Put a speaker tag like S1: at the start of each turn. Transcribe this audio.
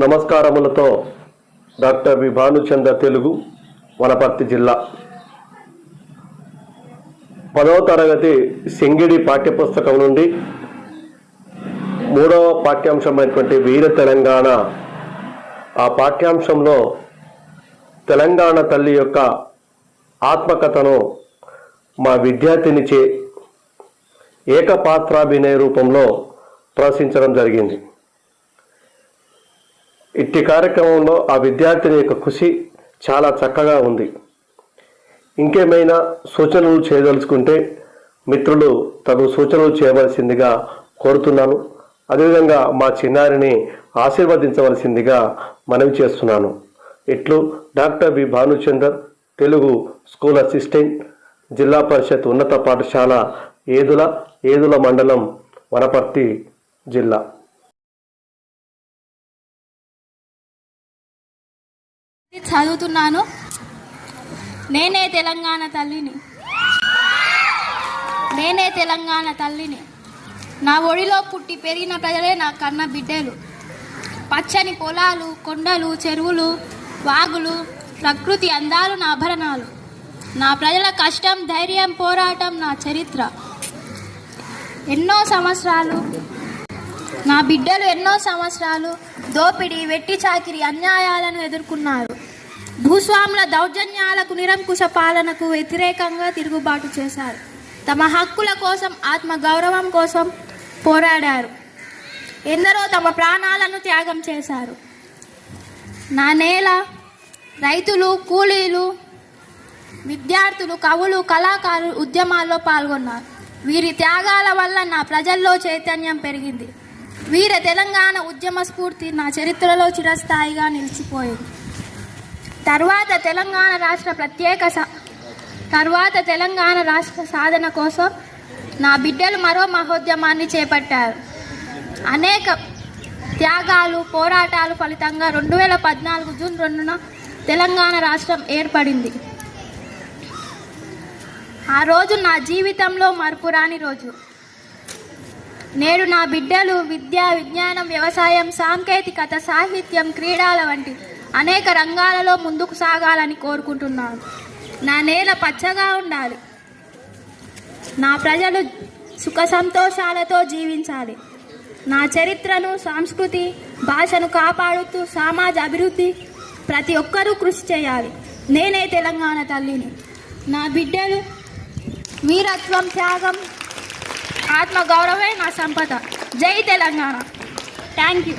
S1: నమస్కారములతో doctor V Bhanuchandra Telugu Wanaparthy జిల్లా 10వ తరగతి సింగిడి పాఠ్యపుస్తకం నుండి 3వ పాఠ్యాంశమైనటువంటి వీర తెలంగాణ ఆ పాఠ్యాంశంలో తెలంగాణ తల్లి యొక్క ఆత్మకథను మా విద్యార్థినిచే ఏకపాత్రాభినయ రూపంలో ప్రదర్శించడం జరిగింది. ఇట్టి కార్యక్రమంలో ఆ విద్యార్థిని యొక్క కృషి చాలా చక్కగా ఉంది. ఇంకేమైనా సూచనలు చేయదలుచుకుంటే మిత్రులు తగు సూచనలు చేయవలసిందిగా కోరుతున్నాను. అదేవిధంగా మా చిన్నారిని ఆశీర్వదించవలసిందిగా మనవి చేస్తున్నాను. ఇట్లు doctor V Bhanuchander Telugu school assistant, జిల్లా పరిషత్ ఉన్నత పాఠశాల ఏదుల మండలం, వనపర్తి జిల్లా.
S2: చదువుతున్నాను. నేనే తెలంగాణ తల్లిని. నా ఒడిలో పుట్టి పెరిగిన ప్రజలే నా కన్న బిడ్డలు. పచ్చని పొలాలు, కొండలు, చెరువులు, వాగులు, ప్రకృతి అందాలు నా ఆభరణాలు. నా ప్రజల కష్టం, ధైర్యం, పోరాటం నా చరిత్ర. నా బిడ్డలు ఎన్నో సంవత్సరాలు దోపిడీ, వెట్టి చాకిరి, అన్యాయాలను ఎదుర్కొన్నారు. భూస్వాముల దౌర్జన్యాలకు, నిరంకుశ పాలనకు వ్యతిరేకంగా తిరుగుబాటు చేశారు. తమ హక్కుల కోసం, ఆత్మ గౌరవం కోసం పోరాడారు. ఎందరో తమ ప్రాణాలను త్యాగం చేశారు. నా నేల రైతులు, కూలీలు, విద్యార్థులు, కవులు, కళాకారులు ఉద్యమాల్లో పాల్గొన్నారు. వీరి త్యాగాల వల్ల నా ప్రజల్లో చైతన్యం పెరిగింది. వీర తెలంగాణ ఉద్యమ స్ఫూర్తి నా చరిత్రలో చిరస్థాయిగా నిలిచిపోయింది. తర్వాత తెలంగాణ రాష్ట్ర సాధన కోసం నా బిడ్డలు మరో మహోద్యమాన్ని చేపట్టారు. అనేక త్యాగాలు, పోరాటాలు ఫలితంగా 2014 జూన్ 2న తెలంగాణ రాష్ట్రం ఏర్పడింది. ఆ రోజు నా జీవితంలో మరపురాని రోజు. నేడు నా బిడ్డలు విద్య, విజ్ఞానం, వ్యవసాయం, సాంకేతికత, సాహిత్యం, క్రీడల వంటి అనేక రంగాలలో ముందుకు సాగాలని కోరుకుంటున్నాను. నా నేల పచ్చగా ఉండాలి. నా ప్రజలు సుఖ సంతోషాలతో జీవించాలి. నా చరిత్రను, సంస్కృతి, భాషను కాపాడుతూ సమాజ అభివృద్ధి ప్రతి ఒక్కరూ కృషి చేయాలి. నేనే తెలంగాణ తల్లిని. నా బిడ్డలు వీరత్వం, త్యాగం, ఆత్మగౌరవమే నా సంపద. జై తెలంగాణ. Thank you.